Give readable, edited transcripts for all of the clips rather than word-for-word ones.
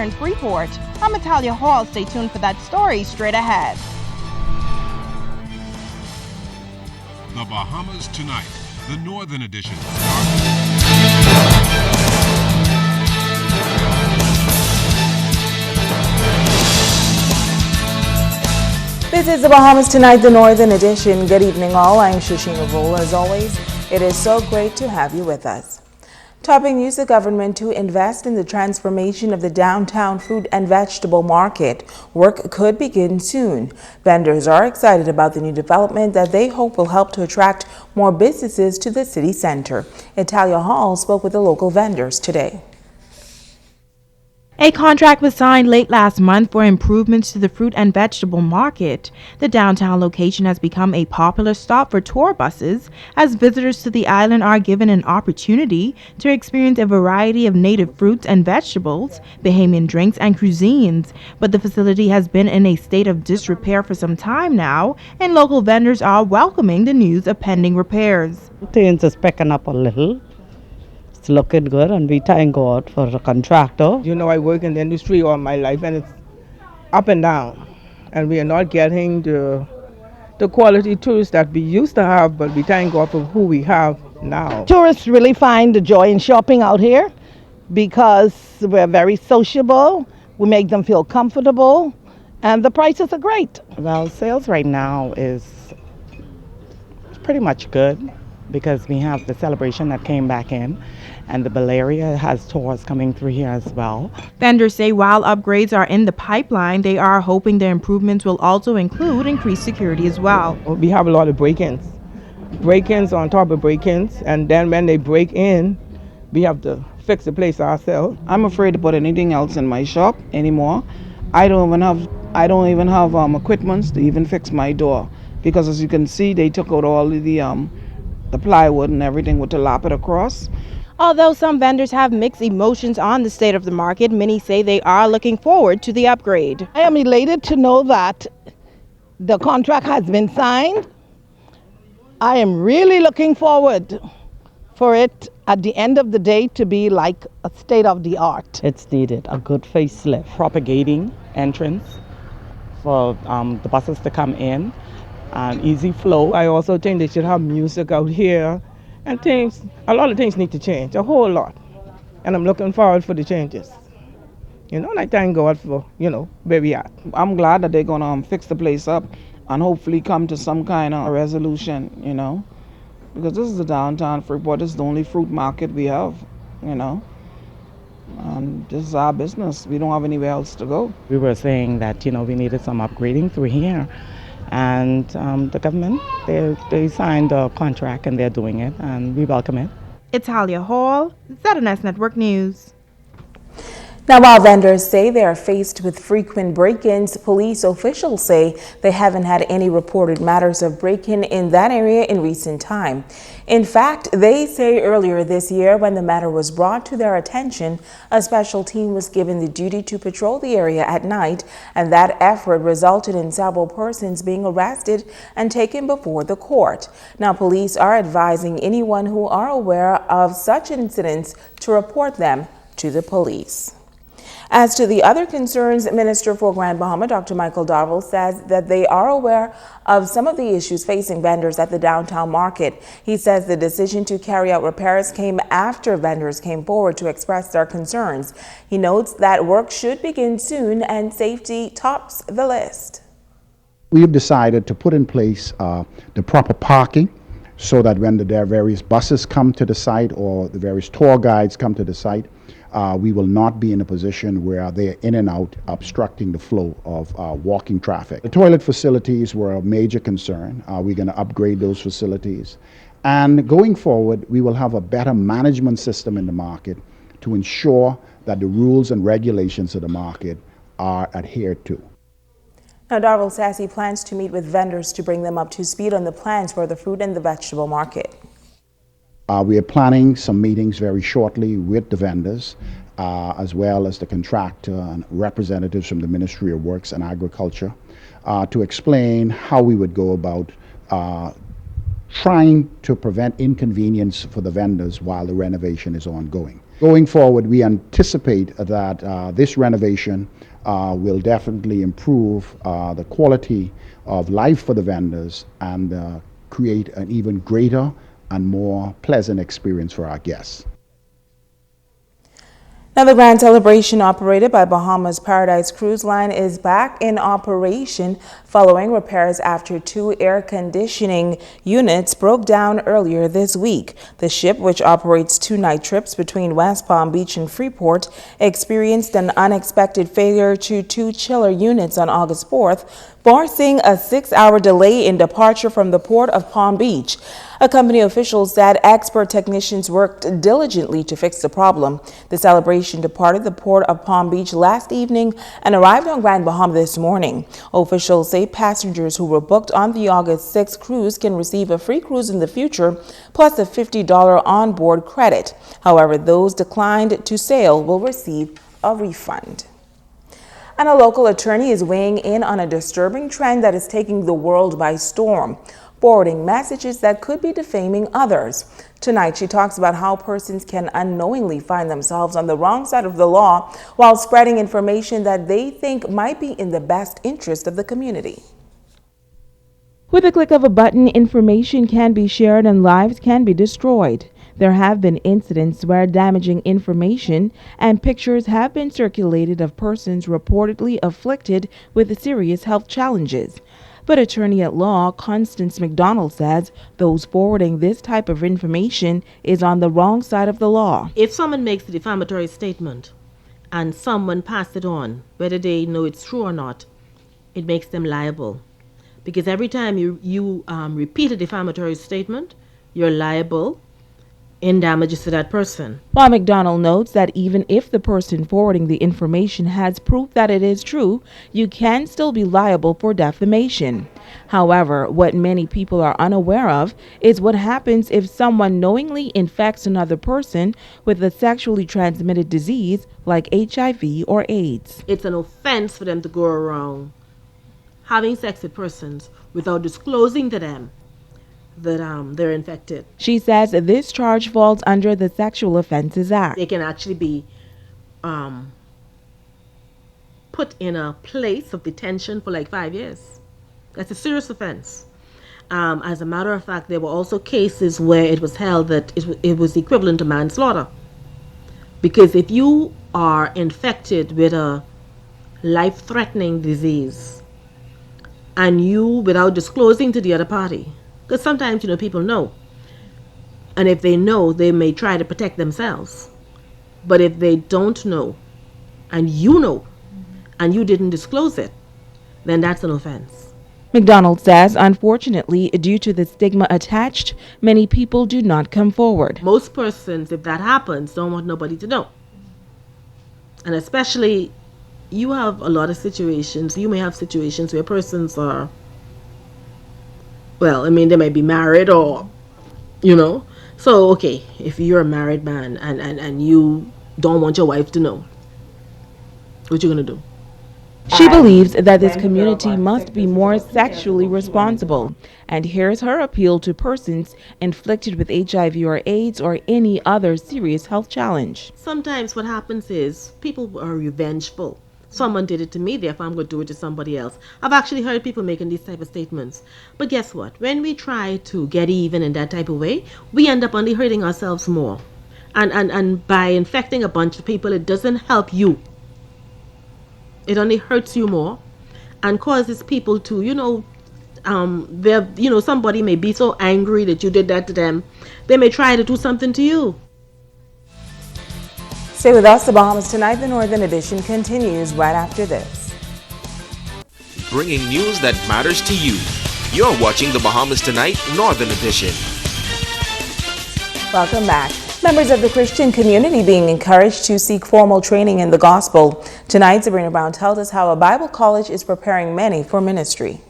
in Freeport. I'm Natalia Hall. Stay tuned for that story straight ahead. The Bahamas Tonight, the Northern Edition. This is the Bahamas Tonight, the Northern Edition. Good evening, all. I'm Shashina Roll. As always, it is so great to have you with us. Topping news, the government to invest in the transformation of the downtown fruit and vegetable market. Work could begin soon. Vendors are excited about the new development that they hope will help to attract more businesses to the city center. Italia Hall spoke with the local vendors today. A contract was signed late last month for improvements to the fruit and vegetable market. The downtown location has become a popular stop for tour buses, as visitors to the island are given an opportunity to experience a variety of native fruits and vegetables, Bahamian drinks, and cuisines. But the facility has been in a state of disrepair for some time now, and local vendors are welcoming the news of pending repairs. Things is picking up a little. It's looking good, and we thank God for the contractor. You know, I work in the industry all my life, and it's up and down, and we are not getting the quality tourists that we used to have, but we thank God for who we have now. Tourists really find the joy in shopping out here because we're very sociable, we make them feel comfortable, and the prices are great. Well, sales right now is pretty much good because we have the celebration that came back in, and the Bay Area has tours coming through here as well. Vendors say while upgrades are in the pipeline, they are hoping the improvements will also include increased security as well. We have a lot of break-ins on top of break-ins, and then when they break in, we have to fix the place ourselves. I'm afraid to put anything else in my shop anymore. I don't even have equipment to even fix my door, because as you can see, they took out all of the plywood and everything with the lap it across. Although some vendors have mixed emotions on the state of the market, many say they are looking forward to the upgrade. I am elated to know that the contract has been signed. I am really looking forward for it at the end of the day to be like a state of the art. It's needed, a good facelift, propagating entrance for the buses to come in, and easy flow. I also think they should have music out here, and a lot of things need to change, a whole lot. And I'm looking forward for the changes. And I thank God for, where we are. I'm glad that they're going to fix the place up and hopefully come to some kind of resolution, because this is the downtown Freeport. This is the only fruit market we have, and this is our business. We don't have anywhere else to go. We were saying that, we needed some upgrading through here. And the government, they signed a contract and they're doing it, and we welcome it. Italia Hall, ZNS Network News. Now, while vendors say they are faced with frequent break-ins, police officials say they haven't had any reported matters of break-in in that area in recent time. In fact, they say earlier this year, when the matter was brought to their attention, a special team was given the duty to patrol the area at night, and that effort resulted in several persons being arrested and taken before the court. Now, police are advising anyone who are aware of such incidents to report them to the police. As to the other concerns, Minister for Grand Bahama, Dr. Michael Darville, says that they are aware of some of the issues facing vendors at the downtown market. He says the decision to carry out repairs came after vendors came forward to express their concerns. He notes that work should begin soon and safety tops the list. We have decided to put in place the proper parking so that when the various buses come to the site or the various tour guides come to the site, we will not be in a position where they're in and out obstructing the flow of walking traffic. The toilet facilities were a major concern. We're going to upgrade those facilities. And going forward, we will have a better management system in the market to ensure that the rules and regulations of the market are adhered to. Now, Darville says he plans to meet with vendors to bring them up to speed on the plans for the fruit and the vegetable market. We are planning some meetings very shortly with the vendors, as well as the contractor and representatives from the Ministry of Works and Agriculture, to explain how we would go about trying to prevent inconvenience for the vendors while the renovation is ongoing. Going forward, we anticipate that this renovation will definitely improve the quality of life for the vendors and create an even greater and more pleasant experience for our guests. Now, the Grand Celebration operated by Bahamas Paradise Cruise Line is back in operation following repairs after 2 air conditioning units broke down earlier this week. The ship, which operates 2-night trips between West Palm Beach and Freeport, experienced an unexpected failure to 2 chiller units on August 4th, forcing a 6-hour delay in departure from the port of Palm Beach. A company official said expert technicians worked diligently to fix the problem. The Celebration departed the port of Palm Beach last evening and arrived on Grand Bahama this morning. Officials say passengers who were booked on the August 6th cruise can receive a free cruise in the future, plus a $50 onboard credit. However, those declined to sail will receive a refund. And a local attorney is weighing in on a disturbing trend that is taking the world by storm: forwarding messages that could be defaming others. Tonight, she talks about how persons can unknowingly find themselves on the wrong side of the law while spreading information that they think might be in the best interest of the community. With a click of a button, information can be shared and lives can be destroyed. There have been incidents where damaging information and pictures have been circulated of persons reportedly afflicted with serious health challenges. But attorney at law Constance McDonald says those forwarding this type of information is on the wrong side of the law. If someone makes a defamatory statement and someone passed it on, whether they know it's true or not, it makes them liable. Because every time you repeat a defamatory statement, you're liable in damages to that person. While McDonald notes that even if the person forwarding the information has proof that it is true, you can still be liable for defamation. However, what many people are unaware of is what happens if someone knowingly infects another person with a sexually transmitted disease like HIV or AIDS. It's an offense for them to go around having sex with persons without disclosing to them that they're infected. She says this charge falls under the Sexual Offenses Act. They can actually be put in a place of detention for like 5 years. That's a serious offense. As a matter of fact, there were also cases where it was held that it was equivalent to manslaughter. Because if you are infected with a life-threatening disease and you, without disclosing to the other party, because sometimes, people know. And if they know, they may try to protect themselves. But if they don't know, and you know, and you didn't disclose it, then that's an offense. McDonald says, unfortunately, due to the stigma attached, many people do not come forward. Most persons, if that happens, don't want nobody to know. And especially, you have a lot of situations. You may have situations where persons are, they might be married or, So, okay, if you're a married man and you don't want your wife to know, what you going to do? She believes that this community must be more sexually responsible. And here's her appeal to persons inflicted with HIV or AIDS or any other serious health challenge. Sometimes what happens is people are revengeful. Someone did it to me, therefore I'm going to do it to somebody else. I've actually heard people making these type of statements. But guess what? When we try to get even in that type of way, we end up only hurting ourselves more. And by infecting a bunch of people, it doesn't help you. It only hurts you more and causes people to, somebody may be so angry that you did that to them. They may try to do something to you. Stay with us. The Bahamas Tonight, the Northern Edition, continues right after this. Bringing news that matters to you. You're watching the Bahamas Tonight, Northern Edition. Welcome back. Members of the Christian community being encouraged to seek formal training in the gospel. Tonight, Sabrina Brown tells us how a Bible college is preparing many for ministry.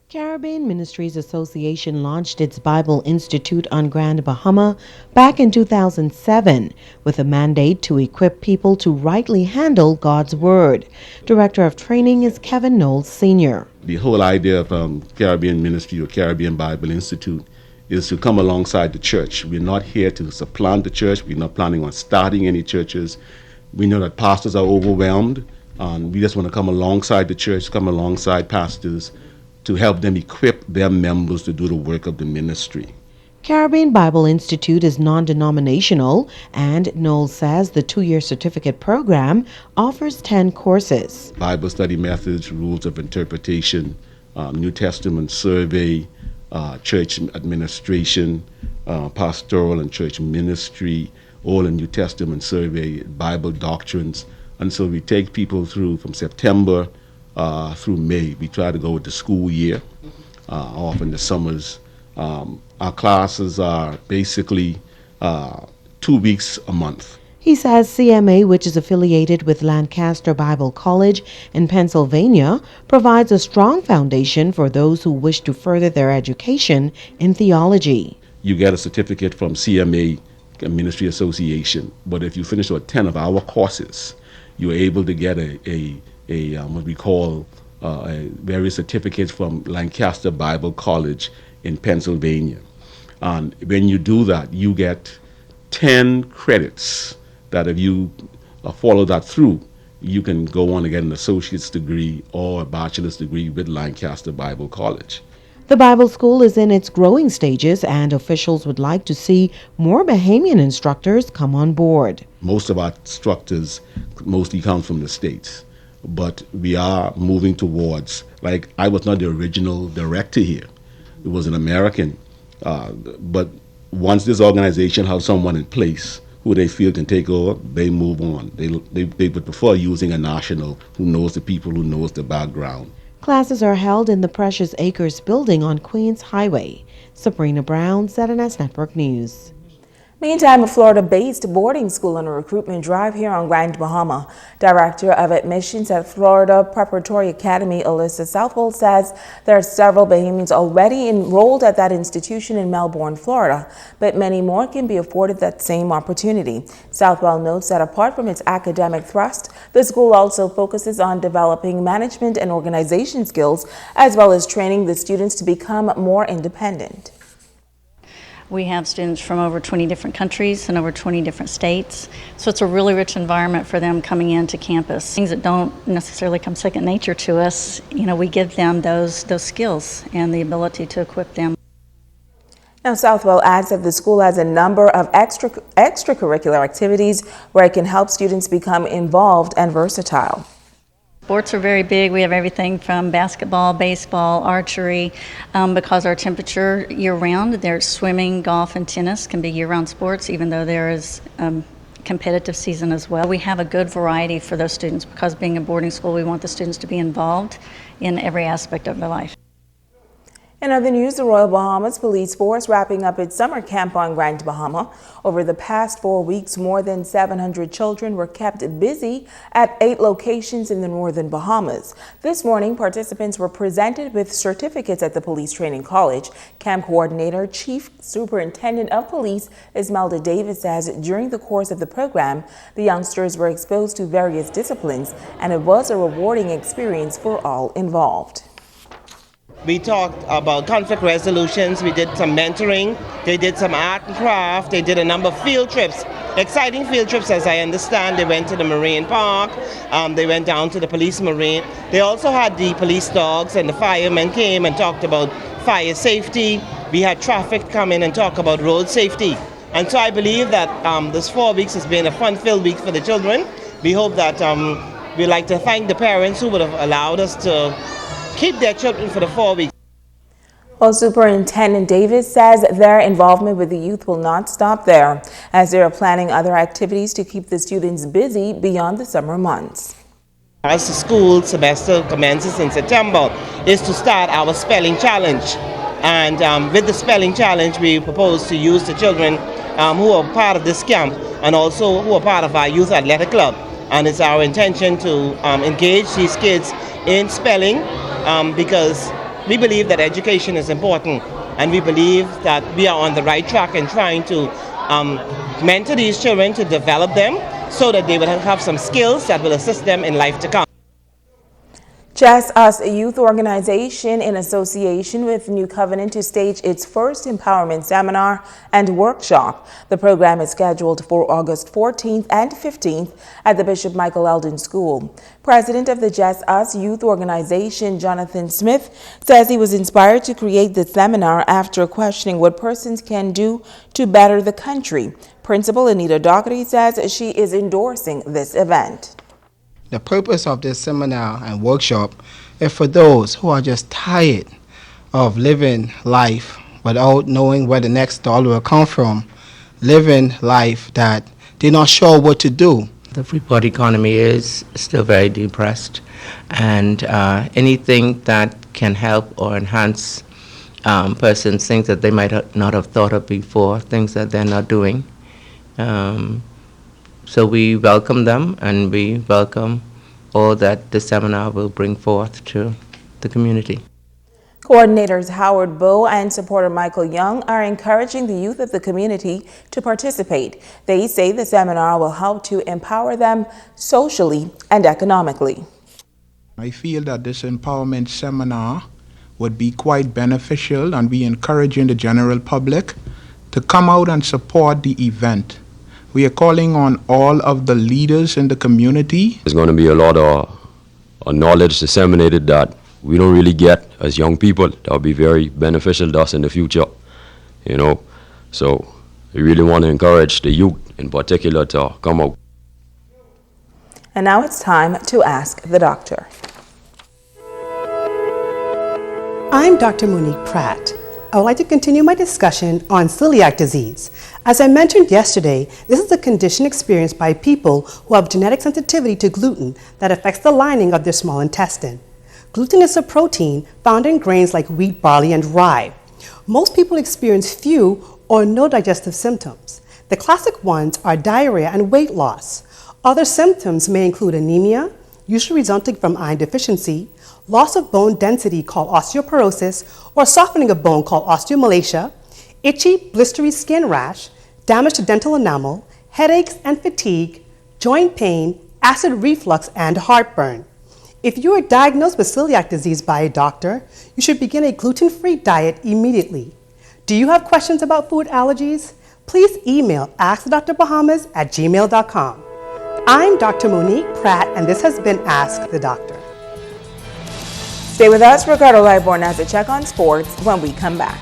Caribbean Ministries Association launched its Bible Institute on Grand Bahama back in 2007 with a mandate to equip people to rightly handle God's Word. Director of Training is Kevin Knowles Sr. The whole idea of Caribbean Ministry or Caribbean Bible Institute is to come alongside the church. We're not here to supplant the church. We're not planning on starting any churches. We know that pastors are overwhelmed, and we just want to come alongside the church, come alongside pastors to help them equip their members to do the work of the ministry. Caribbean Bible Institute is non-denominational, and Knowles says the 2-year certificate program offers 10 courses. Bible study methods, rules of interpretation, New Testament survey, church administration, pastoral and church ministry, Old and New Testament survey, Bible doctrines. And so we take people through from September through May. We try to go with the school year, often the summers. Our classes are basically 2 weeks a month. He says CMA, which is affiliated with Lancaster Bible College in Pennsylvania, provides a strong foundation for those who wish to further their education in theology. You get a certificate from CMA, Ministry Association, but if you finish with 10 of our courses, you're able to get what we call various certificates from Lancaster Bible College in Pennsylvania. And when you do that, you get 10 credits that if you follow that through, you can go on to get an associate's degree or a bachelor's degree with Lancaster Bible College. The Bible school is in its growing stages, and officials would like to see more Bahamian instructors come on board. Most of our instructors mostly come from the States, but we are moving towards, like, I was not the original director here. It was an American. But once this organization has someone in place who they feel can take over, they move on. They would prefer using a national who knows the people, who knows the background. Classes are held in the Precious Acres building on Queens Highway. Sabrina Brown, ZNS Network News. Meantime, a Florida-based boarding school on a recruitment drive here on Grand Bahama. Director of Admissions at Florida Preparatory Academy, Alyssa Southwell, says there are several Bahamians already enrolled at that institution in Melbourne, Florida, but many more can be afforded that same opportunity. Southwell notes that apart from its academic thrust, the school also focuses on developing management and organization skills, as well as training the students to become more independent. We have students from over 20 different countries and over 20 different states. So it's a really rich environment for them coming into campus. Things that don't necessarily come second nature to us, we give them those skills and the ability to equip them. Now, Southwell adds that the school has a number of extracurricular activities where it can help students become involved and versatile. Sports are very big. We have everything from basketball, baseball, archery. Because our temperature year-round, there's swimming, golf, and tennis can be year-round sports, even though there is competitive season as well. We have a good variety for those students because being a boarding school, we want the students to be involved in every aspect of their life. In other news, the Royal Bahamas Police Force wrapping up its summer camp on Grand Bahama. Over the past 4 weeks, more than 700 children were kept busy at 8 locations in the northern Bahamas. This morning, participants were presented with certificates at the Police Training College. Camp Coordinator, Chief Superintendent of Police Esmelda Davis says during the course of the program, the youngsters were exposed to various disciplines, and it was a rewarding experience for all involved. We talked about conflict resolutions, we did some mentoring, they did some art and craft, they did a number of field trips, exciting field trips as I understand. They went to the Marine Park, they went down to the police marine. They also had the police dogs and the firemen came and talked about fire safety. We had traffic come in and talk about road safety. And so I believe that this 4 weeks has been a fun-filled week for the children. We hope that we'd like to thank the parents who would have allowed us to keep their children for the 4 weeks. Well, Superintendent Davis says their involvement with the youth will not stop there, as they are planning other activities to keep the students busy beyond the summer months. As the school semester commences in September, is to start our spelling challenge. And with the spelling challenge, we propose to use the children who are part of this camp and also who are part of our youth athletic club. And it's our intention to engage these kids in spelling because we believe that education is important, and we believe that we are on the right track in trying to mentor these children to develop them so that they will have some skills that will assist them in life to come. Just Us Youth Organization, in association with New Covenant, to stage its first empowerment seminar and workshop. The program is scheduled for August 14th and 15th at the Bishop Michael Eldon School. President of the Just Us Youth Organization, Jonathan Smith, says he was inspired to create the seminar after questioning what persons can do to better the country. Principal Anita Doherty says she is endorsing this event. The purpose of this seminar and workshop is for those who are just tired of living life without knowing where the next dollar will come from, living life that they're not sure what to do. The Freeport economy is still very depressed, and anything that can help or enhance persons, things that they might not have thought of before, things that they're not doing. So we welcome them, and we welcome all that the seminar will bring forth to the community. Coordinators Howard Bowe and supporter Michael Young are encouraging the youth of the community to participate. They say the seminar will help to empower them socially and economically. I feel that this empowerment seminar would be quite beneficial, and we encouraging the general public to come out and support the event. We are calling on all of the leaders in the community. There's going to be a lot of knowledge disseminated that we don't really get as young people. That will be very beneficial to us in the future, you know. So we really want to encourage the youth in particular to come out. And now it's time to ask the doctor. I'm Dr. Monique Pratt. I would like to continue my discussion on celiac disease. As I mentioned yesterday, this is a condition experienced by people who have genetic sensitivity to gluten that affects the lining of their small intestine. Gluten is a protein found in grains like wheat, barley, and rye. Most people experience few or no digestive symptoms. The classic ones are diarrhea and weight loss. Other symptoms may include anemia, usually resulting from iron deficiency, loss of bone density called osteoporosis, or softening of bone called osteomalacia, itchy, blistery skin rash, damage to dental enamel, headaches and fatigue, joint pain, acid reflux, and heartburn. If you are diagnosed with celiac disease by a doctor, you should begin a gluten-free diet immediately. Do you have questions about food allergies? Please email askthedrbahamas@gmail.com. I'm Dr. Monique Pratt, and this has been Ask the Doctor. Stay with us. Ricardo Liborn has a check on sports when we come back.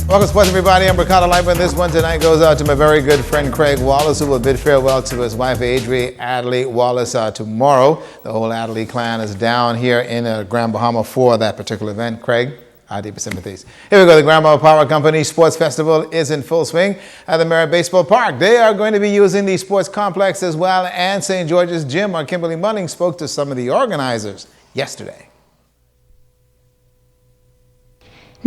Welcome, sports, everybody. I'm Ricardo Liborn. This one tonight goes out to my very good friend Craig Wallace, who will bid farewell to his wife, Adri Adley Wallace, tomorrow. The whole Adley clan is down here in Grand Bahama for that particular event. Craig, our deepest sympathies. Here we go. The Grand Bahama Power Company Sports Festival is in full swing at the Merritt Baseball Park. They are going to be using the sports complex as well, and St. George's Gym. Our Kimberly Munning spoke to some of the organizers yesterday.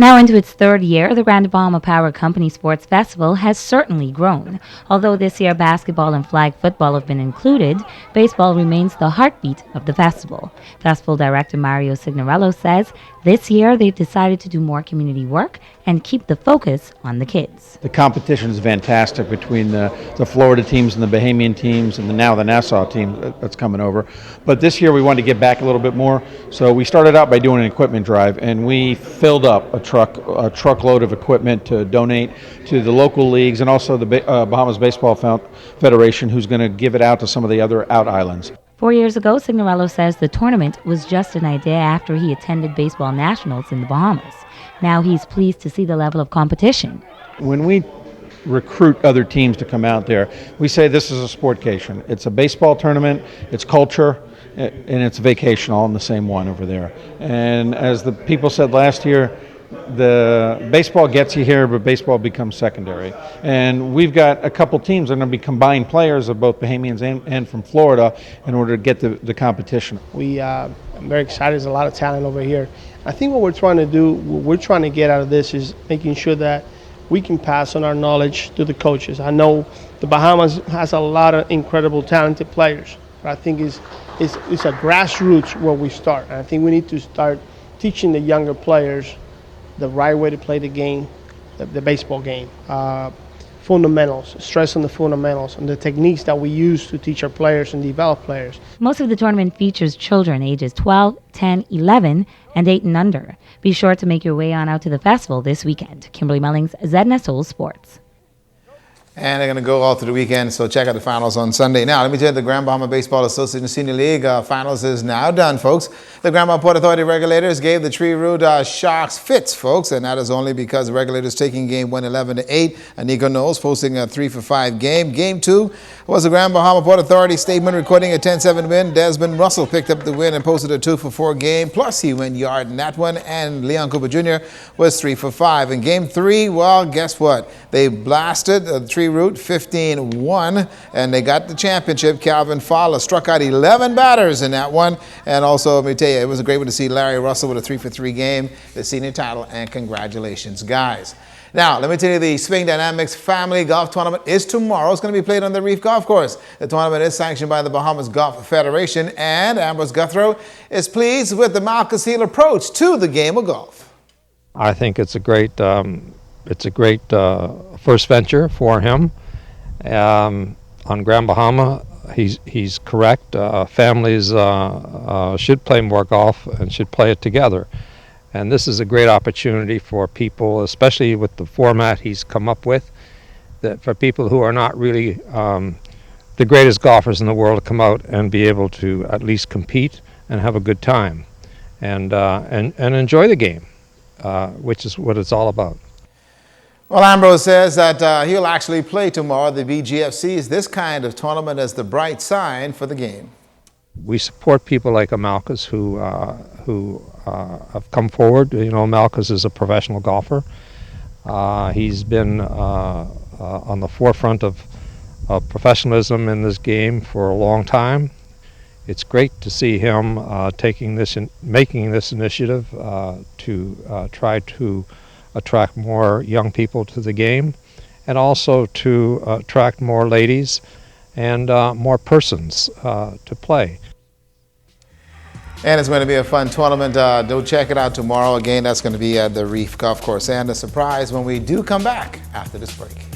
Now into its third year, the Grand Bahama Power Company Sports Festival has certainly grown. Although this year basketball and flag football have been included, baseball remains the heartbeat of the festival. Festival Director Mario Signorello says this year they've decided to do more community work and keep the focus on the kids. The competition is fantastic between the Florida teams and the Bahamian teams, and now the Nassau team that's coming over. But this year we wanted to get back a little bit more, so we started out by doing an equipment drive, and we filled up a truckload of equipment to donate to the local leagues and also the Bahamas Baseball Federation, who's going to give it out to some of the other out islands. 4 years ago, Signorello says the tournament was just an idea after he attended baseball nationals in the Bahamas. Now he's pleased to see the level of competition. When we recruit other teams to come out there, we say this is a sportcation. It's a baseball tournament, it's culture, and it's vacation all in the same one over there. And as the people said last year, the baseball gets you here, but baseball becomes secondary. And we've got a couple teams that are going to be combined players of both Bahamians and from Florida in order to get the competition. I'm very excited. There's a lot of talent over here. I think what we're trying to do, what we're trying to get out of this is making sure that we can pass on our knowledge to the coaches. I know the Bahamas has a lot of incredible, talented players, but I think it's a grassroots where we start. And I think we need to start teaching the younger players the right way to play the game, the baseball game. Fundamentals, stress on the fundamentals and the techniques that we use to teach our players and develop players. Most of the tournament features children ages 12, 10, 11, and 8 and under. Be sure to make your way on out to the festival this weekend. Kimberly Mullings, ZNSO Sports. And they're going to go all through the weekend, so check out the finals on Sunday. Now, let me tell you, the Grand Bahama Baseball Association Senior League finals is now done, folks. The Grand Bahama Port Authority regulators gave the Tree Root Sharks fits, folks, and that is only because the regulators taking game 1 11-8. Nico Knowles posting a 3-for-5 game. Game 2 was the Grand Bahama Port Authority statement recording a 10-7 win. Desmond Russell picked up the win and posted a 2-for-4 game. Plus, he went yard in that one, and Leon Cooper Jr. was 3-for-5. In game 3, well, guess what? They blasted the Tree Root 15-1, and they got the championship. Calvin Fowler struck out 11 batters in that one. And also, let me tell you, it was a great one to see Larry Russell with a 3-for-3 game, the senior title, and congratulations, guys. Now, let me tell you, the Swing Dynamics Family Golf Tournament is tomorrow. It's going to be played on the Reef Golf Course. The tournament is sanctioned by the Bahamas Golf Federation, and Ambrose Guthrow is pleased with the Malcus Heel approach to the game of golf. I think it's a great first venture for him. On Grand Bahama, he's correct. Families should play more golf and should play it together. And this is a great opportunity for people, especially with the format he's come up with, that for people who are not really the greatest golfers in the world to come out and be able to at least compete and have a good time and enjoy the game, which is what it's all about. Well, Ambrose says that he'll actually play tomorrow. The BGF sees this kind of tournament as the bright sign for the game. We support people like Malcus who have come forward. You know, Malcus is a professional golfer. He's been on the forefront of professionalism in this game for a long time. It's great to see him making this initiative to try to attract more young people to the game, and also to attract more ladies and more persons to play. And it's going to be a fun tournament. Do check it out tomorrow. Again, that's going to be at the Reef Golf Course. And a surprise when we do come back after this break.